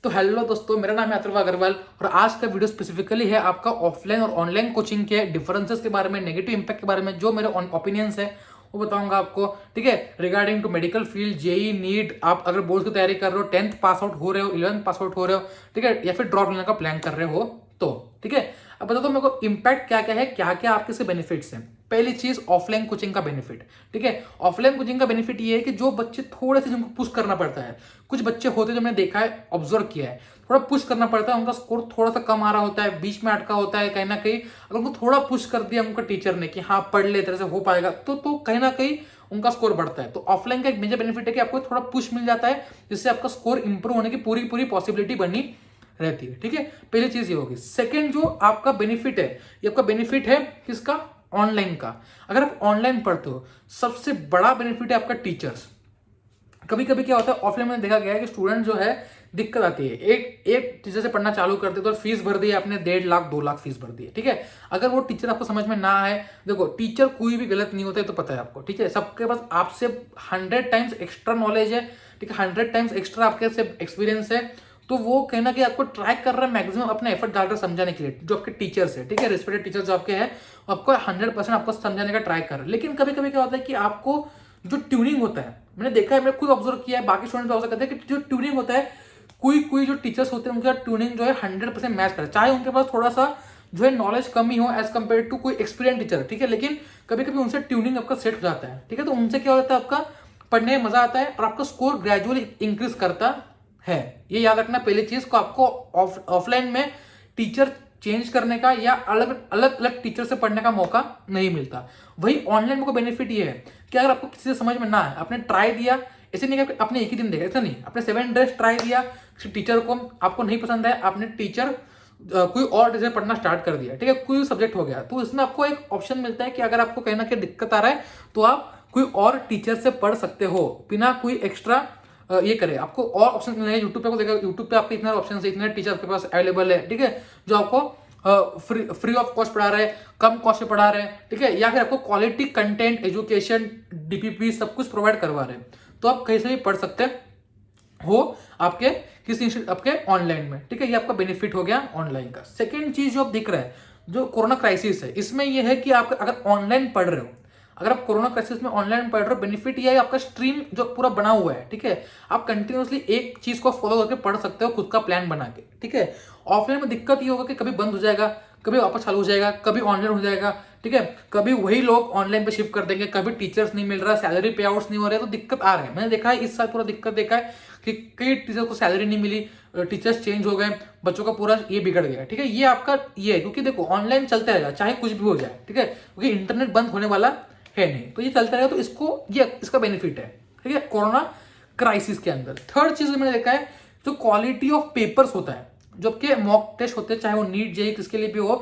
तो हेलो दोस्तों, मेरा नाम है अथर्व अग्रवाल और आज का वीडियो स्पेसिफिकली है आपका ऑफलाइन और ऑनलाइन कोचिंग के डिफरेंसेस के बारे में, नेगेटिव इंपैक्ट के बारे में, जो मेरे ओपिनियंस है वो बताऊंगा आपको। ठीक है, regarding to medical field, JEE NEET, आप अगर बोर्ड की तैयारी कर रहे हो, 10th पास आउट हो रहे हो, 11th पास आउट हो रहे हो, ठीक है, या फिर ड्रॉप लेने का प्लान कर रहे हो तो ठीक है। अब बता दो मेरे को इम्पैक्ट क्या क्या है, क्या क्या आपके से बेनिफिट्स हैं। पहली चीज ऑफलाइन कोचिंग का बेनिफिट। ठीक है, ऑफलाइन कोचिंग का बेनिफिट ये है कि जो बच्चे थोड़े से जिनको पुश करना पड़ता है, कुछ बच्चे होते हैं जो मैंने देखा है, ऑब्जर्व किया है, थोड़ा पुश करना पड़ता है, उनका स्कोर थोड़ा सा कम आ रहा होता है, बीच में अटका होता है कहीं ना कहीं। अगर उनको थोड़ा पुश कर दिया उनका टीचर ने कि हाँ पढ़ ले, तेरे से हो पाएगा, तो कहीं ना कहीं उनका स्कोर बढ़ता है। तो ऑफलाइन का एक मेजर बेनिफिट है कि आपको थोड़ा पुश मिल जाता है, जिससे आपका स्कोर इंप्रूव होने की पूरी पूरी पॉसिबिलिटी बनी रहती है। ठीक है, पहली चीज ये होगी। सेकंड जो आपका बेनिफिट है, ये आपका बेनिफिट है किसका? ऑनलाइन का। अगर आप ऑनलाइन पढ़ते हो, सबसे बड़ा बेनिफिट है आपका टीचर्स। कभी कभी क्या होता है ऑफलाइन में देखा गया है कि स्टूडेंट जो है दिक्कत आती है, एक टीचर से पढ़ना चालू करते तो फीस भर दी आपने, 1.5 लाख 2 लाख फीस भर दी है। ठीक है, अगर वो टीचर आपको समझ में ना आए, देखो टीचर कोई भी गलत नहीं होता है, तो पता है आपको। ठीक है, सबके पास आपसे 100 टाइम्स एक्स्ट्रा नॉलेज है। ठीक है, 100 टाइम्स एक्स्ट्रा आपके से एक्सपीरियंस है, तो वो कहीं ना कहीं आपको ट्राई कर रहा है, मैक्सिमम अपना एफर्ट डाल रहा है समझाने के लिए। जो आपके टीचर्स है, ठीक है, रिस्पेक्टेड टीचर जो आपके हैं, आपको 100% आपको समझाने का ट्राई कर रहे हैं। लेकिन कभी कभी क्या होता है कि आपको जो ट्यूनिंग होता है, मैंने देखा है, मैंने खुद ऑब्जर्व किया है, बाकी स्टूडेंट भी ऑब्जर्व करते हैं कि जो ट्यूनिंग होता है, कोई कोई जो टीचर्स होते हैं उनका ट्यूनिंग जो है 100% मैच करे, चाहे उनके पास थोड़ा सा जो है नॉलेज कम ही हो एज कम्पेयर टू कोई एक्सपीरियंस टीचर। ठीक है, लेकिन कभी कभी उनसे ट्यूनिंग आपका सेट हो जाता है। ठीक है, तो उनसे क्या होता है, आपका पढ़ने में मजा आता है और आपका स्कोर ग्रेजुअली इंक्रीज करता है। ये याद रखना पहली चीज को। आपको ऑफलाइन में टीचर चेंज करने का या अलग अलग अलग टीचर से पढ़ने का मौका नहीं मिलता। वही ऑनलाइन में को बेनिफिट ये है कि अगर आपको किसी से समझ में ना आए, आपने ट्राई दिया, ऐसे नहीं कि आपने एक ही दिन देखा, ऐसा नहीं, आपने 7 डेज ट्राई दिया, टीचर को आपको नहीं पसंद है, आपने टीचर कोई और टीचर पढ़ना स्टार्ट कर दिया, ठीक है, कोई सब्जेक्ट हो गया, तो इसमें आपको एक ऑप्शन मिलता है कि अगर आपको कहीं ना कहीं दिक्कत आ रहा है तो आप कोई और टीचर से पढ़ सकते हो बिना कोई एक्स्ट्रा ये करे। आपको और ऑप्शन मिलेंगे यूट्यूब पे, को देखा यूट्यूब पे आपके इतने ऑप्शन है, इतने टीचर आपके पास अवेलेबल है। ठीक है, जो आपको फ्री ऑफ कॉस्ट पढ़ा रहे हैं, कम कॉस्ट में पढ़ा रहे हैं। ठीक है, या फिर आपको क्वालिटी कंटेंट, एजुकेशन, डीपीपी सब कुछ प्रोवाइड करवा रहे हैं, तो आप कहीं से भी पढ़ सकते हो आपके किसी आपके ऑनलाइन में। ठीक है, ये आपका बेनिफिट हो गया ऑनलाइन का। सेकेंड चीज जो आप दिख रहा है, जो कोरोना क्राइसिस है, इसमें यह है कि आप अगर ऑनलाइन पढ़ रहे हो, अगर आप कोरोना क्राइसिस में ऑनलाइन पढ़ रहे हो, बेनिफिट ये है आपका स्ट्रीम जो पूरा बना हुआ है। ठीक है, आप कंटिन्यूअसली एक चीज को फॉलो करके पढ़ सकते हो खुद का प्लान बना के। ठीक है, ऑफलाइन में दिक्कत ये होगा कि कभी बंद हो जाएगा, कभी वापस चालू हो जाएगा, कभी ऑनलाइन हो जाएगा। ठीक है, कभी वही लोग ऑनलाइन पे शिफ्ट कर देंगे, कभी टीचर्स नहीं मिल रहा, सैलरी पे आउट्स नहीं हो रहे, तो दिक्कत आ रहे हैं। मैंने देखा है इस साल पूरा दिक्कत देखा है कि कई टीचर को सैलरी नहीं मिली, टीचर्स चेंज हो गए, बच्चों का पूरा ये बिगड़ गया। ठीक है, ये आपका ये है, क्योंकि देखो ऑनलाइन चलता रहेगा चाहे कुछ भी हो जाए। ठीक है, क्योंकि इंटरनेट बंद होने वाला है नहीं, तो ये चलता रहेगा, तो इसको ये इसका बेनिफिट है। ठीक है, कोरोना क्राइसिस के अंदर। थर्ड चीज मैंने देखा है, जो क्वालिटी ऑफ पेपर्स होता है, जो आपके मॉक टेस्ट होते हैं, चाहे वो नीट जेई किसके लिए भी हो,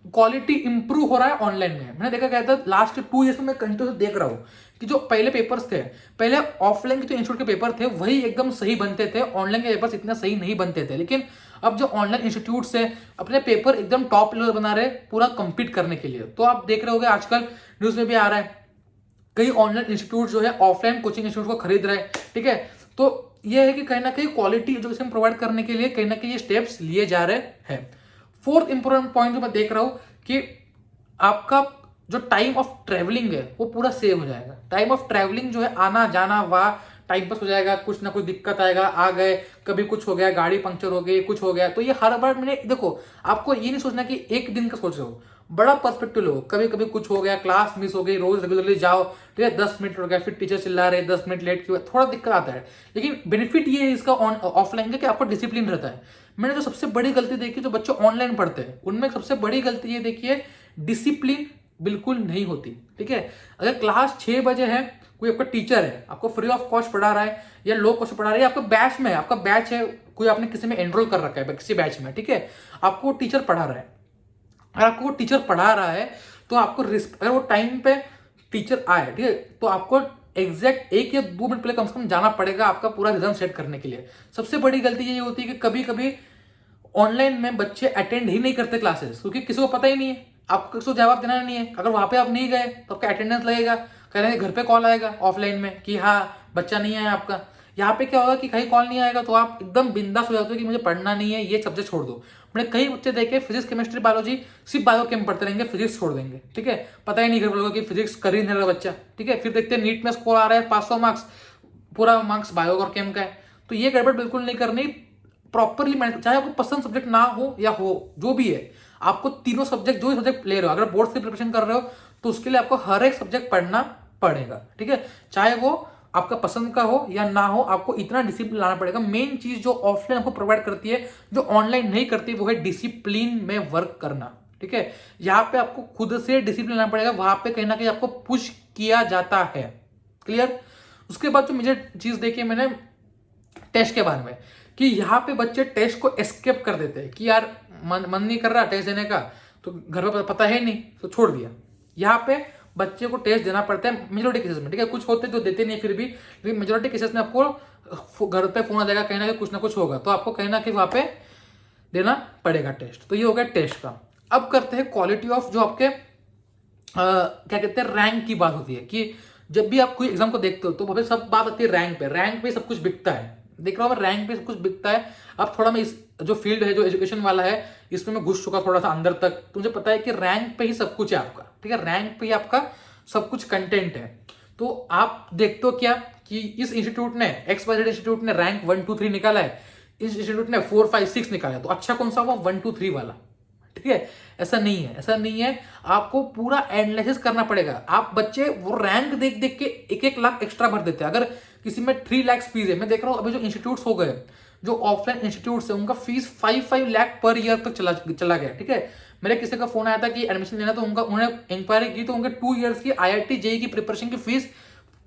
क्वालिटी इंप्रूव हो रहा है ऑनलाइन में। मैंने देखा गया था लास्ट 2 ईयर्स में, मैं कंटिन्यू देख रहा हूँ कि जो पहले पेपर्स थे, पहले ऑफलाइन के जो इंस्टीट्यूट के पेपर थे वही एकदम सही बनते थे, ऑनलाइन के पेपर्स इतना सही नहीं बनते थे। लेकिन अब जो ऑनलाइन इंस्टीट्यूट से अपने पेपर एकदम टॉप लेवल बना रहे पूरा कंपीट करने के लिए, तो आप देख रहे होगे आजकल न्यूज में भी आ रहा है, कई ऑनलाइन इंस्टीट्यूट जो है ऑफलाइन कोचिंग इंस्टीट्यूट को खरीद रहे हैं। ठीक है, तो यह है कि कहीं ना कहीं क्वालिटी एजुकेशन प्रोवाइड करने के लिए कहीं ना कहीं ये स्टेप्स लिए जा रहे हैं। फोर्थ इंपॉर्टेंट पॉइंट जो मैं देख रहा हूं कि आपका जो टाइम ऑफ ट्रेवलिंग है वो पूरा सेव हो जाएगा। टाइम ऑफ ट्रेवलिंग जो है, आना जाना, वहां टाइम पास हो जाएगा, कुछ ना कुछ दिक्कत आएगा, आ गए, कभी कुछ हो गया, गाड़ी पंक्चर हो गई, कुछ हो गया, तो ये हर बार मैंने देखो, आपको ये नहीं सोचना कि एक दिन का सोच रहे हो, बड़ा पर्सपेक्टिव लो। कभी कभी कुछ हो गया, क्लास मिस हो गई, रोज रेगुलरली जाओ, ठीक है, 10 मिनट हो गया, फिर टीचर चिल्ला रहे 10 मिनट लेट क्यों, थोड़ा दिक्कत आता है। लेकिन बेनिफिट ये है इसका ऑफलाइन का कि आपको डिसिप्लिन रहता है। मैंने जो सबसे बड़ी गलती देखी जो बच्चे ऑनलाइन पढ़ते हैं, उनमें सबसे बड़ी गलती ये देखी है, डिसिप्लिन बिल्कुल नहीं होती। ठीक है, अगर क्लास 6 बजे है, कोई आपका टीचर है, आपको फ्री ऑफ कॉस्ट पढ़ा रहा है या लो कॉस्ट पढ़ा रहा है, आपका बैच में, आपका बैच है, कोई आपने किसी में एनरोल कर रखा है किसी बैच में, ठीक है, आपको टीचर पढ़ा रहा है, अगर आपको वो टीचर पढ़ा रहा है तो आपको अगर वो टाइम पे टीचर आए, ठीक है, तो आपको एग्जैक्ट 1 या 2 मिनट पहले कम से कम जाना पड़ेगा आपका पूरा रिदम सेट करने के लिए। सबसे बड़ी गलती ये होती है कि कभी कभी ऑनलाइन में बच्चे अटेंड ही नहीं करते क्लासेस, क्योंकि किसी को पता ही नहीं है, आपको किसी को जवाब देना नहीं है। अगर वहां पे आप नहीं गए तो आपका अटेंडेंस लगेगा, कह रहे हैं घर पे कॉल आएगा ऑफलाइन में कि हाँ बच्चा नहीं आया आपका, यहाँ पे क्या होगा कि कहीं कॉल नहीं आएगा तो आप एकदम बिंदास हो जाते हो कि मुझे पढ़ना नहीं है, ये सब्जेक्ट छोड़ दो। मैंने कई बच्चे देखे फिजिक्स केमिस्ट्री बायोलॉजी सिर्फ बायो केम पढ़ते रहेंगे, फिजिक्स छोड़ देंगे, ठीक है, पता ही नहीं घर वालों को कि फिजिक्स कर ही नहीं रहा बच्चा, ठीक है। फिर देखते हैं नीट में स्कोर आ रहा है 500 मार्क्स, पूरा मार्क्स बायो और केम का है। तो ये गड़बड़ बिल्कुल नहीं करनी, प्रॉपरली मैनेज, चाहे आपको पसंद सब्जेक्ट ना हो या हो, जो भी है, आपको तीनों सब्जेक्ट, जो सब्जेक्ट ले रहे हो, अगर बोर्ड से प्रिपरेशन कर रहे हो तो उसके लिए आपको हर एक सब्जेक्ट पढ़ना पड़ेगा, ठीक है, चाहे वो आपका पसंद का हो या ना हो, आपको इतना डिसिप्लिन लाना पड़ेगा। मेन चीज जो ऑफलाइन आपको प्रोवाइड करती है, जो ऑनलाइन नहीं करती, वो है डिसिप्लिन में वर्क करना, ठीक है। यहाँ पे आपको खुद से डिसिप्लिन लाना पड़ेगा, वहां पे कहीं ना कहीं आपको पुश किया जाता है, क्लियर। उसके बाद जो मुझे चीज देखी मैंने टेस्ट के बारे में, कि यहाँ पे बच्चे टेस्ट को एस्केप कर देते हैं कि यार मन नहीं कर रहा टेस्ट देने का, तो घर पर पता है नहीं तो छोड़ दिया। यहाँ पे बच्चे को टेस्ट देना पड़ता है मेजोरिटी केसेस में, ठीक है, कुछ होते हैं जो देते नहीं फिर भी, लेकिन मेजोरिटी केसेस में आपको घर पे फोन आ जाएगा, कहीं ना कहीं कुछ ना कुछ होगा, तो आपको कहीं ना कहीं वहां पे देना पड़ेगा टेस्ट। तो ये हो गया टेस्ट का। अब करते हैं क्वालिटी ऑफ, जो आपके क्या कहते हैं, रैंक की बात होती है, कि जब भी आप कोई एग्जाम को देखते हो तो वहाँ पे सब बात आती है रैंक पे, रैंक पे सब कुछ बिकता है, देख रहा हूँ मैं, रैंक पे सब कुछ बिकता है। अब थोड़ा मैं इस जो फील्ड है, जो एजुकेशन वाला है, इसमें मैं घुस चुका थोड़ा सा अंदर तक, तो मुझे पता है कि रैंक पे ही सब कुछ है आपका, ठीक है, रैंक पे ही आपका सब कुछ कंटेंट है। तो आप देखते हो क्या कि इस इंस्टीट्यूट ने, XYZ इंस्टीट्यूट ने रैंक 1 2 3 निकाला है, इस इंस्टीट्यूट ने 4 5 6 निकाला है, तो अच्छा कौन सा हुआ, 1 2 3 वाला, ठीक है। ऐसा नहीं है, ऐसा नहीं है, आपको पूरा एनालिसिस करना पड़ेगा। आप बच्चे वो रैंक देख देख के 1 लाख एक्स्ट्रा भर देते हैं। अगर किसी में 3 लाख फीस है, मैं देख रहा हूँ अभी जो इंस्टीट्यूट्स हो गए, जो ऑफलाइन इंस्टीट्यूट्स है, उनका फीस 5 लाख पर ईयर तक चला गया, ठीक है। मेरे किसी का फोन आया था कि एडमिशन लेना, तो उन्होंने इंक्वायरी की तो उनके 2 इयर्स की IIT JEE की प्रिपरेशन की फीस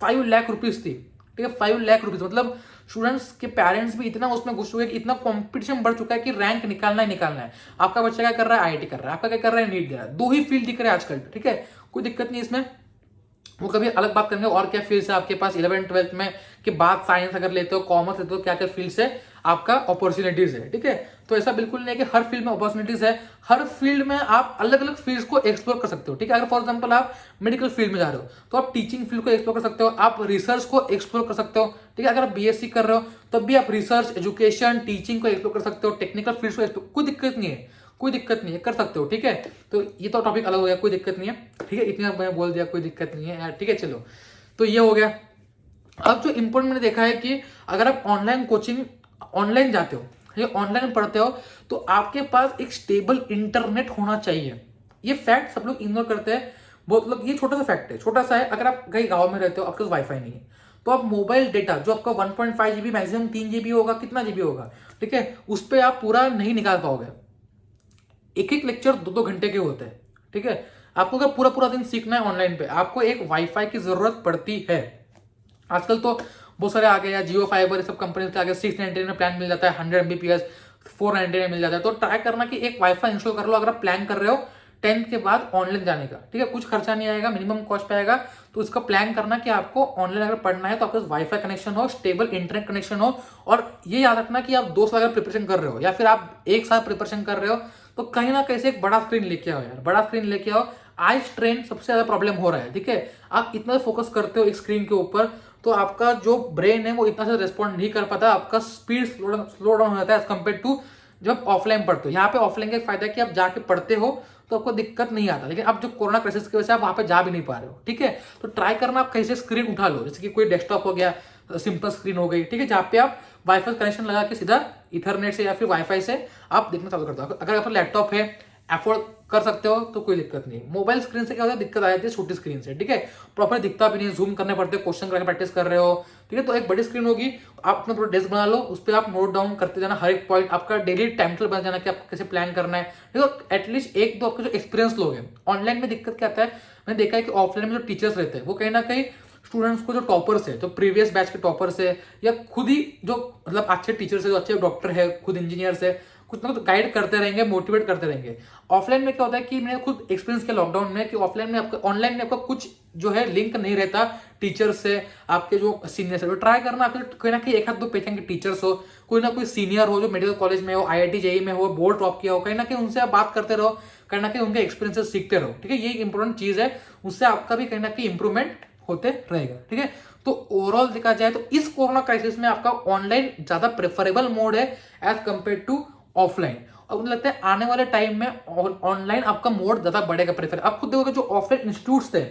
5 लाख रुपीज थी, ठीक है, 5 लाख रुपीज। मतलब स्टूडेंट्स के पेरेंट्स भी इतना उसमें घुस चुके हैं कि इतना कंपटीशन बढ़ चुका है कि रैंक निकालना ही निकालना है। आपका बच्चा क्या कर रहा है, IIT कर रहा है, आपका क्या कर रहा है, नीट दे रहा है, 2 ही फील्ड दिख रहे हैं आजकल, ठीक है, कोई दिक्कत नहीं इसमें, वो कभी अलग बात करेंगे। और क्या फील्ड है आपके पास 11th 12th में, कि बात साइंस अगर लेते हो, कॉमर्स लेते हो, क्या क्या फील्ड है आपका, अपॉर्चुनिटीज है, ठीक है। तो ऐसा बिल्कुल नहीं है कि हर फील्ड में अपॉर्चुनिटीज है, हर फील्ड में आप अलग अलग फील्ड्स को एक्सप्लोर कर सकते हो, ठीक है। अगर फॉर एग्जांपल आप मेडिकल फील्ड में जा रहे हो तो आप टीचिंग फील्ड को एक्सप्लोर कर सकते हो, आप रिसर्च को एक्सप्लोर कर सकते हो, ठीक है। अगर आप BSc कर रहे हो तब भी आप रिसर्च, एजुकेशन, टीचिंग को एक्सप्लोर कर सकते हो, टेक्निकल फील्ड को एक्सप्लोर, कोई दिक्कत नहीं है, कोई दिक्कत नहीं है, कर सकते हो, ठीक है। तो ये तो टॉपिक अलग हो गया, कोई दिक्कत नहीं है, ठीक है, इतना मैं बोल दिया, कोई दिक्कत नहीं है यार, ठीक है। चलो, तो ये हो गया। अब जो इंपॉर्टेंट मैंने देखा है कि अगर आप ऑनलाइन कोचिंग, ऑनलाइन जाते हो या ऑनलाइन पढ़ते हो, तो आपके पास एक स्टेबल इंटरनेट होना चाहिए। ये फैक्ट सब लोग इग्नोर करते हैं, बहुत लोग, ये छोटा सा फैक्ट है, छोटा सा है। अगर आप कहीं गांव में रहते हो, आपके पास वाईफाई नहीं है, तो आप मोबाइल डेटा जो आपका 1.5 GB, मैक्सिमम 3 GB होगा, कितना GB होगा, ठीक है, उस पर आप पूरा नहीं निकाल पाओगे। एक लेक्चर 2 घंटे के होते हैं, ठीक है। आपको अगर पूरा पूरा दिन सीखना है ऑनलाइन पे, आपको एक वाईफाई की जरूरत पड़ती है। आजकल तो बहुत सारे आ गए हैं, जियो फाइबर, ये सब कंपनी के आगे 699 में प्लान मिल जाता है, 100 MBPS 499 में मिल जाता है। तो ट्राई करना कि एक वाईफाई इंस्टॉल कर लो अगर आप प्लान कर रहे हो 10th के बाद ऑनलाइन जाने का, ठीक है, कुछ खर्चा नहीं आएगा, मिनिमम कॉस्ट पे आएगा। तो इसका प्लान करना कि आपको ऑनलाइन अगर पढ़ना है तो आपके पास वाईफाई कनेक्शन हो, स्टेबल इंटरनेट कनेक्शन हो। और ये याद रखना कि आप 2 साल अगर प्रिपरेशन कर रहे हो या फिर आप 1 साल प्रिपरेशन कर रहे हो, तो कहीं ना कहीं से एक बड़ा स्क्रीन लेके आओ यार, बड़ा स्क्रीन लेके आओ। आई स्ट्रेन सबसे ज्यादा प्रॉब्लम हो रहा है, ठीक है। आप इतना फोकस करते हो एक स्क्रीन के ऊपर, तो आपका जो ब्रेन है वो इतना से रिस्पॉन्ड नहीं कर पाता, आपका स्पीड स्लो डाउन हो जाता है एज कम्पेयर टू जब ऑफलाइन पढ़ते हो। यहाँ पे ऑफलाइन का एक फायदा है कि आप जाके पढ़ते हो तो आपको दिक्कत नहीं आता, लेकिन अब जो कोरोना क्राइसिस की वजह से आप वहां पे जा भी नहीं पा रहे हो, ठीक है। तो ट्राई करना आप कहीं से स्क्रीन उठा लो, जैसे कि कोई डेस्कटॉप हो गया, सिंपल स्क्रीन हो गई, ठीक है, जहाँ पे आप वाईफाई कनेक्शन लगा के सीधा इथरनेट से या फिर वाईफाई से आप देखना चालू करते हो। अगर आपका लैपटॉप है, अफोर्ड कर सकते हो तो कोई दिक्कत नहीं। मोबाइल स्क्रीन से क्या होता है, दिक्कत आ जाती है छोटी स्क्रीन से, ठीक है, प्रॉपर दिखता भी नहीं, जूम करने पड़ते, क्वेश्चन करके प्रैक्टिस कर रहे हो, ठीक है। तो एक बड़ी स्क्रीन होगी, आप अपना पूरा डेस्क बना लो, उस पर आप नोट डाउन करते जाना, हर एक पॉइंट आपका डेली टाइम टेबल बना जाना कि आपको कैसे प्लान करना है, ठीक है। एटलीस्ट 1-2 आपके जो एक्सपीरियंस लोग हैं। ऑनलाइन में दिक्कत क्या आता है, मैंने देखा है कि ऑफलाइन में जो टीचर्स रहते हैं वो कहीं ना कहीं स्टूडेंट्स को, जो टॉपर्स है, जो प्रीवियस बैच के टॉपर्स है, या खुद ही जो मतलब अच्छे टीचर्स है, जो अच्छे डॉक्टर है, खुद इंजीनियर्स है, कुछ ना कुछ गाइड करते रहेंगे, मोटिवेट करते रहेंगे। ऑफलाइन में क्या होता है कि मैंने खुद एक्सपीरियंस किया लॉकडाउन में कि ऑफलाइन में आपका, ऑनलाइन में आपका कुछ जो है लिंक नहीं रहता टीचर से, आपके जो सीनियर्स है। तो ट्राई करना आपके कोई ना कोई 1-2 पहचान के टीचर्स हो, कोई ना कोई सीनियर हो जो मेडिकल कॉलेज में हो, IIT JEE में हो, बोर्ड टॉप किया हो, कहीं ना कहीं उनसे आप बात करते रहो, कहीं ना कहीं उनके एक्सपीरियंसेस सीखते रहो, ठीक है। ये एक इंपॉर्टेंट चीज है, उससे आपका भी कहीं ना कहीं इंप्रूवमेंट होते रहेगा, ठीक है। तो ओवरऑल देखा जाए तो इस कोरोना क्राइसिस में आपका ऑनलाइन ज्यादा प्रेफरेबल मोड है एज कंपेयर टू ऑफलाइन। और मुझे लगता है आने वाले टाइम में ऑनलाइन आपका मोड ज्यादा बढ़ेगा प्रेफर। आप खुद देखोगे जो ऑफलाइन इंस्टीट्यूट्स थे,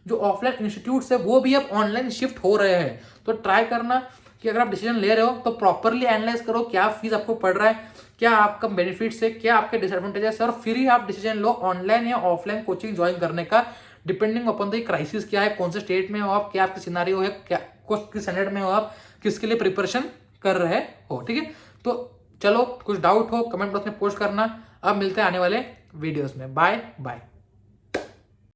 जो ऑफलाइन इंस्टीट्यूट्स है वो भी अब ऑनलाइन शिफ्ट हो रहे हैं। तो ट्राई करना कि अगर आप डिसीजन ले रहे हो तो प्रॉपरली एनालाइज करो क्या फीस आपको पड़ रहा है, क्या आपका बेनिफिट्स है, क्या आपके डिसएडवांटेजेस है, और फिर ही आप डिसीजन लो ऑनलाइन या ऑफलाइन कोचिंग ज्वाइन करने का, डिपेंडिंग अपॉन द क्राइसिस क्या है, कौन से स्टेट में हो आप, क्या आपकी सिनारियो है, क्या किस स्टैंडर्ड में हो आप, किसके लिए प्रिपरेशन कर रहे हो। ठीक है, तो चलो कुछ डाउट हो कमेंट बॉक्स में पोस्ट करना। अब मिलते हैं आने वाले वीडियोस में। Bye bye.